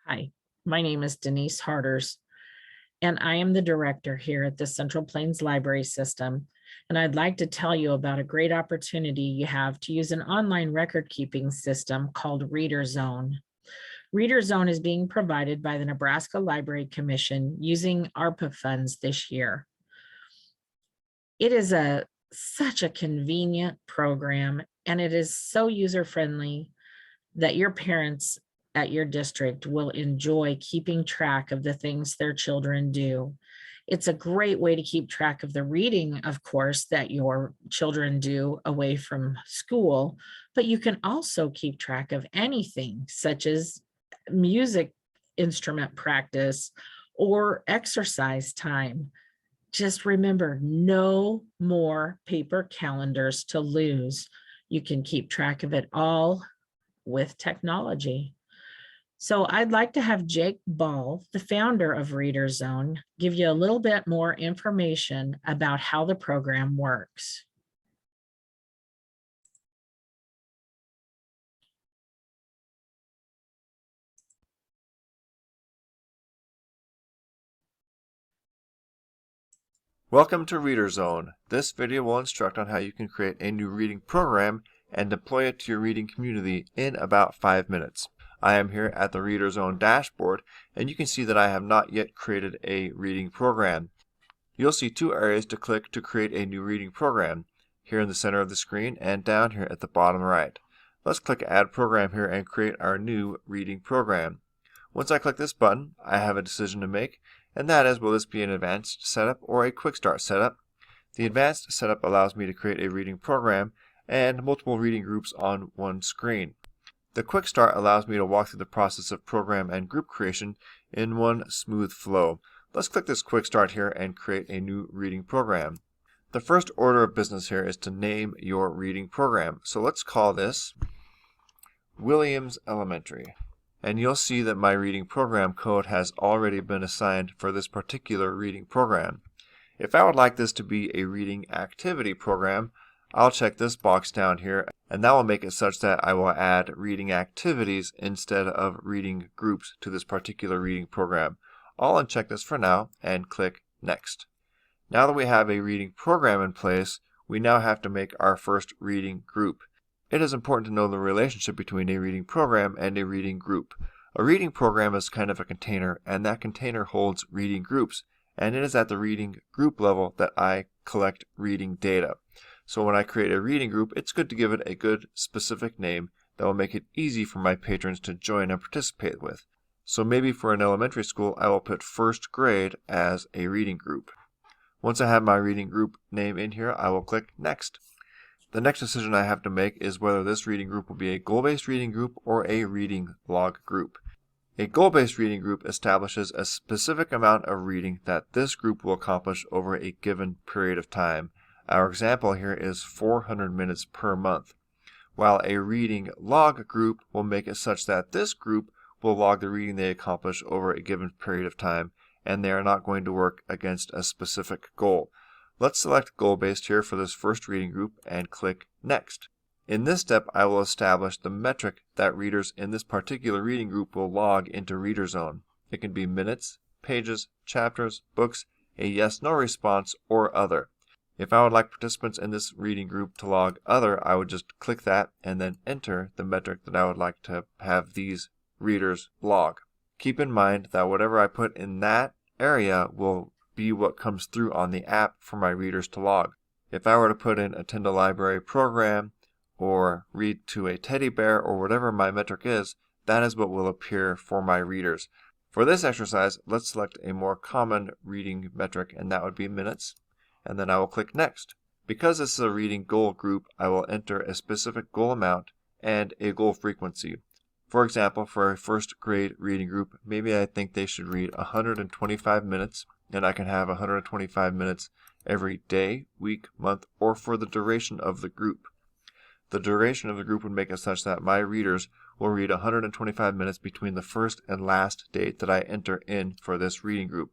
Hi, my name is Denise Harders, and I am the director here at the Central Plains Library System. And I'd like to tell you about a great opportunity you have to use an online record-keeping system called ReaderZone. ReaderZone is being provided by the Nebraska Library Commission using ARPA funds this year. It is such a convenient program, and it is so user-friendly that your parents at your district will enjoy keeping track of the things their children do. It's a great way to keep track of the reading, of course, that your children do away from school, but you can also keep track of anything such as music instrument practice or exercise time. Just remember, no more paper calendars to lose. You can keep track of it all with technology. So I'd like to have Jake Ball, the founder of ReaderZone, give you a little bit more information about how the program works. Welcome to ReaderZone. This video will instruct on how you can create a new reading program and deploy it to your reading community in about 5 minutes. I am here at the ReaderZone dashboard, and you can see that I have not yet created a reading program. You'll see two areas to click to create a new reading program, here in the center of the screen and down here at the bottom right. Let's click Add Program here and create our new reading program. Once I click this button, I have a decision to make, and that is, will this be an advanced setup or a quick start setup? The advanced setup allows me to create a reading program and multiple reading groups on one screen. The quick start allows me to walk through the process of program and group creation in one smooth flow. Let's click this quick start here and create a new reading program. The first order of business here is to name your reading program. So let's call this Williams Elementary. And you'll see that my reading program code has already been assigned for this particular reading program. If I would like this to be a reading activity program, I'll check this box down here, and that will make it such that I will add reading activities instead of reading groups to this particular reading program. I'll uncheck this for now and click Next. Now that we have a reading program in place, we now have to make our first reading group. It is important to know the relationship between a reading program and a reading group. A reading program is kind of a container, and that container holds reading groups, and it is at the reading group level that I collect reading data. So when I create a reading group, it's good to give it a good specific name that will make it easy for my patrons to join and participate with. So maybe for an elementary school, I will put first grade as a reading group. Once I have my reading group name in here, I will click Next. The next decision I have to make is whether this reading group will be a goal-based reading group or a reading log group. A goal-based reading group establishes a specific amount of reading that this group will accomplish over a given period of time. Our example here is 400 minutes per month, while a reading log group will make it such that this group will log the reading they accomplish over a given period of time, and they are not going to work against a specific goal. Let's select goal-based here for this first reading group and click Next. In this step, I will establish the metric that readers in this particular reading group will log into ReaderZone. It can be minutes, pages, chapters, books, a yes/no response, or other. If I would like participants in this reading group to log other, I would just click that and then enter the metric that I would like to have these readers log. Keep in mind that whatever I put in that area will be what comes through on the app for my readers to log. If I were to put in attend a library program or read to a teddy bear or whatever my metric is, that is what will appear for my readers. For this exercise, let's select a more common reading metric, and that would be minutes. And then I will click Next. Because this is a reading goal group, I will enter a specific goal amount and a goal frequency. For example, for a first grade reading group, maybe I think they should read 125 minutes, and I can have 125 minutes every day, week, month, or for the duration of the group. The duration of the group would make it such that my readers will read 125 minutes between the first and last date that I enter in for this reading group.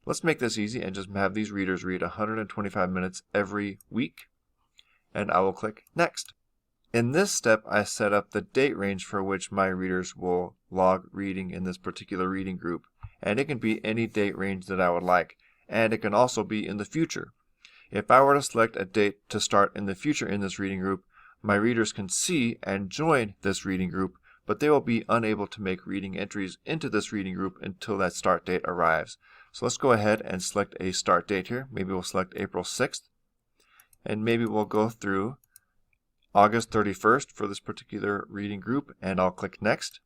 Let's make this easy and just have these readers read 125 minutes every week, and I will click Next. In this step, I set up the date range for which my readers will log reading in this particular reading group, and it can be any date range that I would like, and it can also be in the future. If I were to select a date to start in the future in this reading group, my readers can see and join this reading group, but they will be unable to make reading entries into this reading group until that start date arrives. So let's go ahead and select a start date here. Maybe we'll select April 6th, and maybe we'll go through August 31st for this particular reading group, and I'll click Next.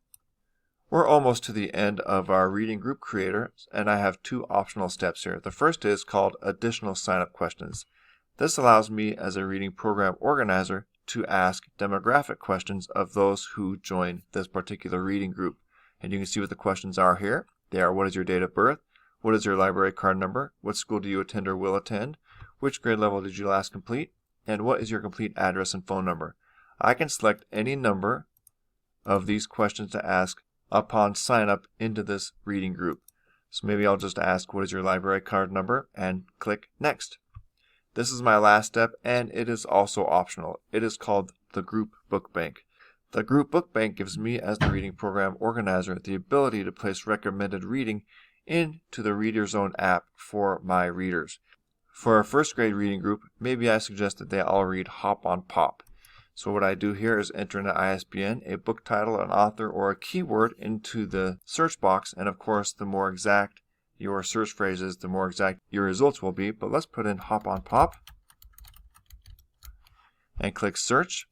We're almost to the end of our reading group creator, and I have two optional steps here. The first is called Additional Sign-up Questions. This allows me as a reading program organizer to ask demographic questions of those who join this particular reading group. And you can see what the questions are here. They are: what is your date of birth? What is your library card number? What school do you attend or will attend? Which grade level did you last complete? And what is your complete address and phone number? I can select any number of these questions to ask upon sign up into this reading group. So maybe I'll just ask, what is your library card number? And click Next. This is my last step, and it is also optional. It is called the Group Book Bank. The Group Book Bank gives me, as the reading program organizer, the ability to place recommended reading into the ReaderZone app for my readers. For a first grade reading group, maybe I suggest that they all read Hop on Pop. So what I do here is enter an ISBN, a book title, an author, or a keyword into the search box, and of course the more exact your search phrase is, the more exact your results will be. But let's put in Hop on Pop and click Search,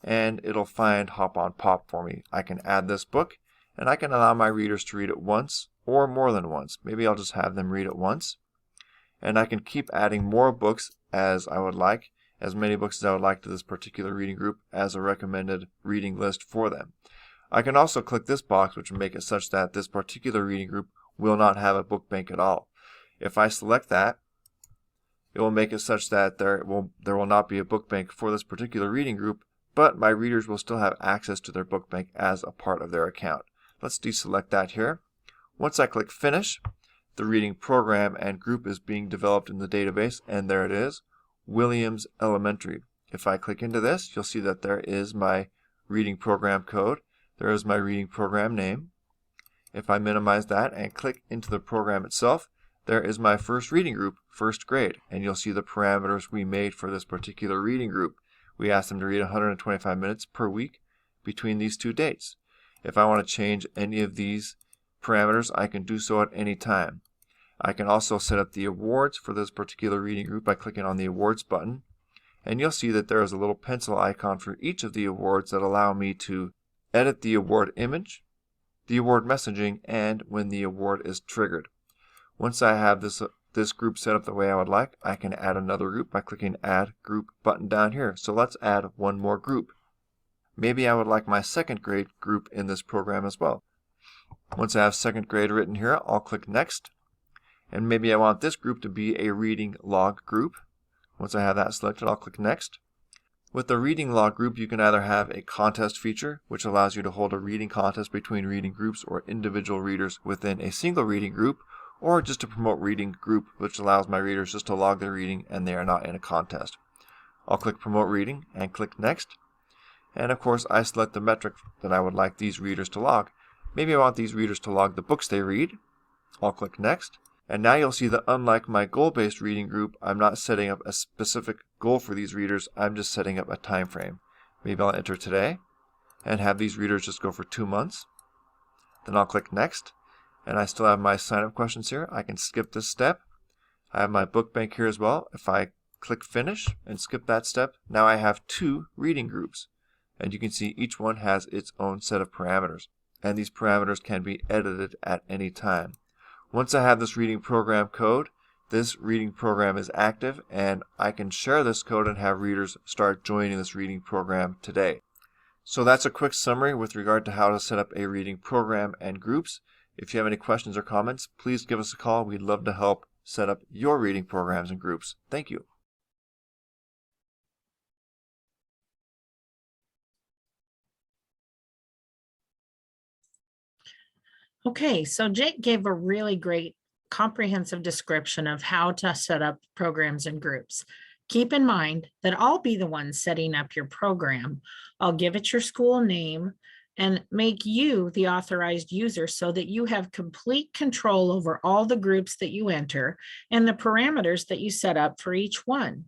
and it'll find Hop on Pop for me. I can add this book, and I can allow my readers to read it once or more than once. Maybe I'll just have them read it once, and I can keep adding more books as I would like, as many books as I would like to this particular reading group as a recommended reading list for them. I can also click this box, which will make it such that this particular reading group will not have a book bank at all. If I select that, it will make it such that there will not be a book bank for this particular reading group, but my readers will still have access to their book bank as a part of their account. Let's deselect that here. Once I click Finish, the reading program and group is being developed in the database, and there it is, Williams Elementary. If I click into this, you'll see that there is my reading program code. There is my reading program name. If I minimize that and click into the program itself, there is my first reading group, first grade, and you'll see the parameters we made for this particular reading group. We asked them to read 125 minutes per week between these two dates. If I want to change any of these parameters, I can do so at any time. I can also set up the awards for this particular reading group by clicking on the awards button, and you'll see that there is a little pencil icon for each of the awards that allow me to edit the award image, the award messaging, and when the award is triggered. Once I have this group set up the way I would like, I can add another group by clicking Add Group button down here. So let's add one more group. Maybe I would like my second grade group in this program as well. Once I have second grade written here, I'll click Next. And maybe I want this group to be a reading log group. Once I have that selected, I'll click Next. With the reading log group, you can either have a contest feature, which allows you to hold a reading contest between reading groups or individual readers within a single reading group, or just to promote reading group, which allows my readers just to log their reading and they are not in a contest. I'll click Promote Reading and click Next. And of course, I select the metric that I would like these readers to log. Maybe I want these readers to log the books they read. I'll click Next. And now you'll see that unlike my goal-based reading group, I'm not setting up a specific goal for these readers. I'm just setting up a time frame. Maybe I'll enter today and have these readers just go for 2 months. Then I'll click Next. And I still have my sign-up questions here. I can skip this step. I have my book bank here as well. If I click Finish and skip that step, now I have 2 reading groups. And you can see each one has its own set of parameters. And these parameters can be edited at any time. Once I have this reading program code, this reading program is active, and I can share this code and have readers start joining this reading program today. So that's a quick summary with regard to how to set up a reading program and groups. If you have any questions or comments, please give us a call. We'd love to help set up your reading programs and groups. Thank you. Okay, so Jake gave a really great comprehensive description of how to set up programs and groups. Keep in mind that I'll be the one setting up your program. I'll give it your school name and make you the authorized user so that you have complete control over all the groups that you enter and the parameters that you set up for each one.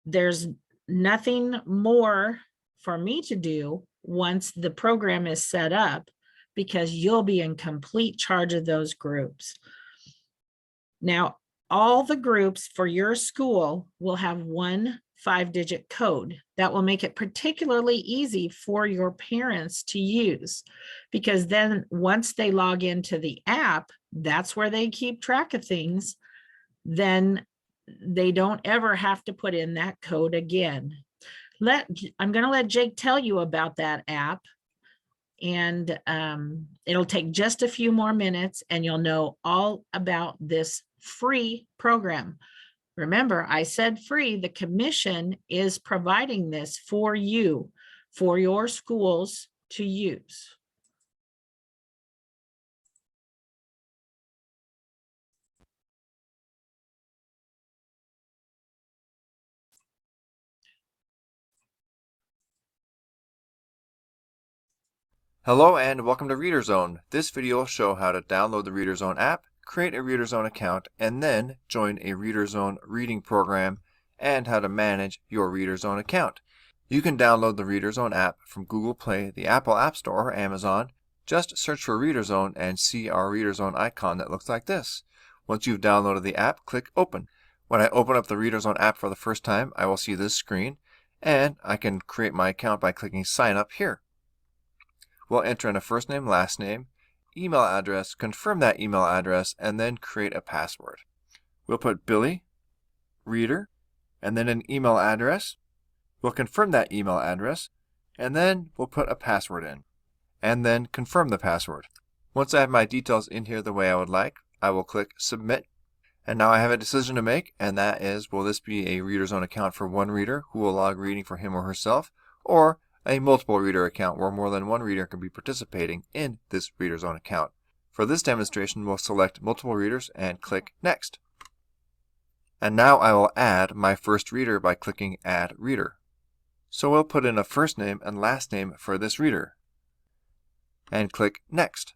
There's nothing more for me to do once the program is set up because you'll be in complete charge of those groups. Now, all the groups for your school will have one 5-digit code that will make it particularly easy for your parents to use, because then once they log into the app, that's where they keep track of things. Then they don't ever have to put in that code again. I'm going to let Jake tell you about that app, and it'll take just a few more minutes and you'll know all about this free program. Remember, I said free. The commission is providing this for you, for your schools to use. Hello and welcome to ReaderZone. This video will show how to download the ReaderZone app, create a ReaderZone account, and then join a ReaderZone reading program, and how to manage your ReaderZone account. You can download the ReaderZone app from Google Play, the Apple App Store, or Amazon. Just search for ReaderZone and see our ReaderZone icon that looks like this. Once you've downloaded the app, click Open. When I open up the ReaderZone app for the first time, I will see this screen, and I can create my account by clicking Sign Up here. We'll enter in a first name, last name, email address, confirm that email address, and then create a password. We'll put Billy, Reader, and then an email address. We'll confirm that email address, and then we'll put a password in, and then confirm the password. Once I have my details in here the way I would like, I will click Submit. And now I have a decision to make, and that is, will this be a ReaderZone account for one reader who will log reading for him or herself, or a multiple reader account where more than one reader can be participating in this ReaderZone account. For this demonstration, we'll select multiple readers and click Next. And now I will add my first reader by clicking Add Reader. So we'll put in a first name and last name for this reader and click Next.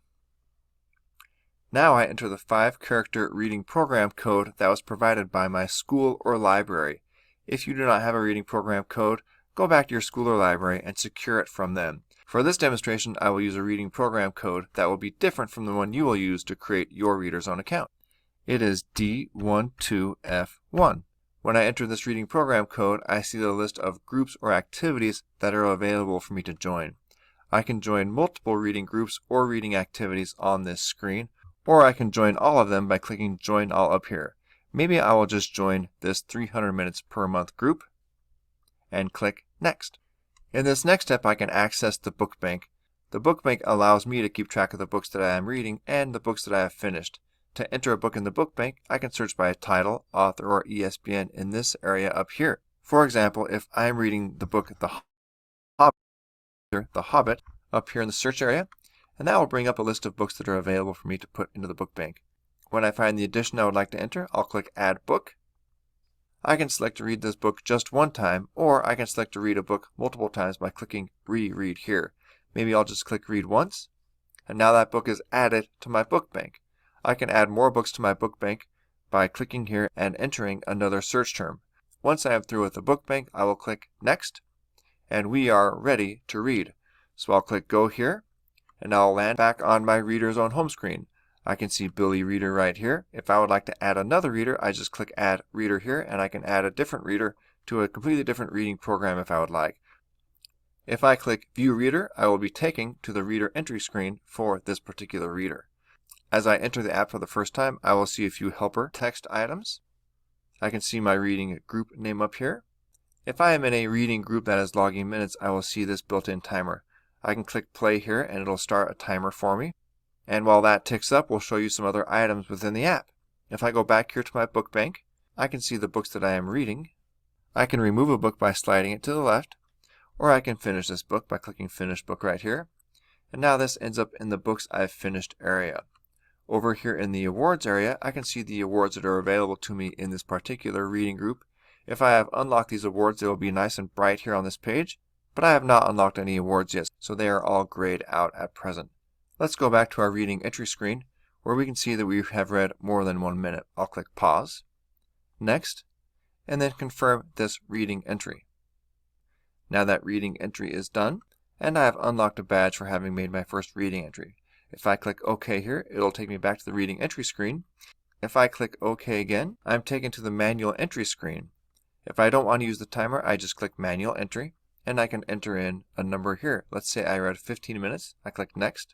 Now I enter the 5-character reading program code that was provided by my school or library. If you do not have a reading program code, go back to your school or library and secure it from them. For this demonstration, I will use a reading program code that will be different from the one you will use to create your ReaderZone account. It is D12F1. When I enter this reading program code, I see the list of groups or activities that are available for me to join. I can join multiple reading groups or reading activities on this screen, or I can join all of them by clicking Join All up here. Maybe I will just join this 300 minutes per month group and click Next. In this next step, I can access the book bank. The book bank allows me to keep track of the books that I am reading and the books that I have finished. To enter a book in the book bank, I can search by a title, author, or ESBN in this area up here. For example, if I am reading the book The Hobbit up here in the search area, and that will bring up a list of books that are available for me to put into the book bank. When I find the edition I would like to enter, I'll click Add Book. I can select to read this book just one time, or I can select to read a book multiple times by clicking Reread here. Maybe I'll just click Read once, and now that book is added to my book bank. I can add more books to my book bank by clicking here and entering another search term. Once I am through with the book bank, I will click Next, and we are ready to read. So I'll click Go here, and I'll land back on my ReaderZone home screen. I can see Billy Reader right here. If I would like to add another reader, I just click Add Reader here, and I can add a different reader to a completely different reading program if I would like. If I click View Reader, I will be taken to the reader entry screen for this particular reader. As I enter the app for the first time, I will see a few helper text items. I can see my reading group name up here. If I am in a reading group that is logging minutes, I will see this built-in timer. I can click Play here, and it'll start a timer for me. And while that ticks up, we'll show you some other items within the app. If I go back here to my book bank, I can see the books that I am reading. I can remove a book by sliding it to the left, or I can finish this book by clicking Finish Book right here. And now this ends up in the Books I've Finished area. Over here in the Awards area, I can see the awards that are available to me in this particular reading group. If I have unlocked these awards, they will be nice and bright here on this page, but I have not unlocked any awards yet, so they are all grayed out at present. Let's go back to our reading entry screen, where we can see that we have read more than 1 minute. I'll click pause, next, and then confirm this reading entry. Now that reading entry is done, and I have unlocked a badge for having made my first reading entry. If I click OK here, it'll take me back to the reading entry screen. If I click OK again, I'm taken to the manual entry screen. If I don't want to use the timer, I just click manual entry, and I can enter in a number here. Let's say I read 15 minutes. I click next,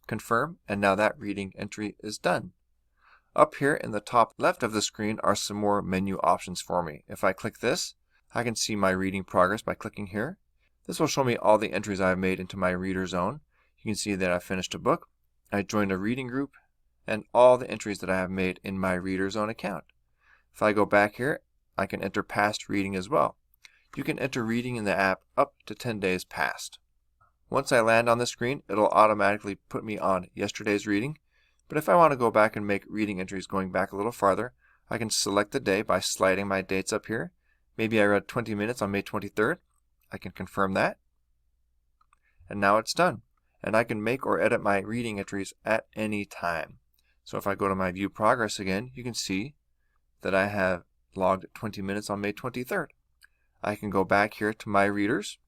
confirm, and now that reading entry is done. Up here in the top left of the screen are some more menu options for me. If I click this, I can see my reading progress by clicking here. This will show me all the entries I've made into my ReaderZone. You can see that I finished a book, I joined a reading group, and all the entries that I have made in my ReaderZone account. If I go back here, I can enter past reading as well. You can enter reading in the app up to 10 days past. Once I land on the screen, it'll automatically put me on yesterday's reading. But if I want to go back and make reading entries going back a little farther, I can select the day by sliding my dates up here. Maybe I read 20 minutes on May 23rd. I can confirm that. And now it's done. And I can make or edit my reading entries at any time. So if I go to my view progress again, you can see that I have logged 20 minutes on May 23rd. I can go back here to my readers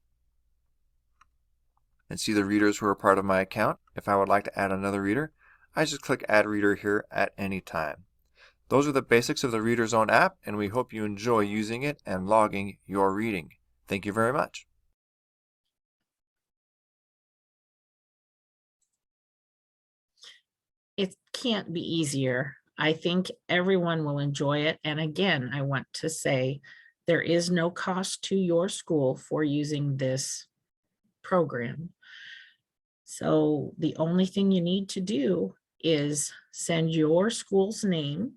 and see the readers who are part of my account. If I would like to add another reader, I just click Add Reader here at any time. Those are the basics of the ReaderZone app, and we hope you enjoy using it and logging your reading. Thank you very much. It can't be easier. I think everyone will enjoy it. And again, I want to say there is no cost to your school for using this program. So the only thing you need to do is send your school's name,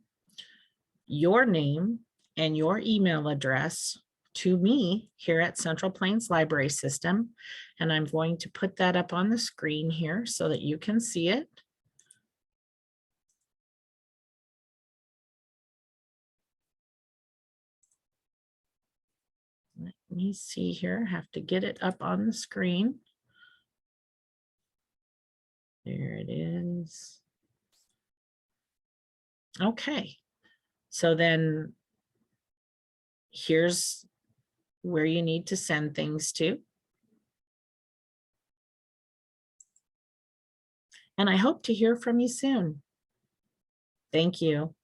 and your email address to me here at Central Plains Library System. And I'm going to put that up on the screen here so that you can see it. Let me see here, I have to get it up on the screen. There it is. Okay, so then here's where you need to send things to. And I hope to hear from you soon. Thank you.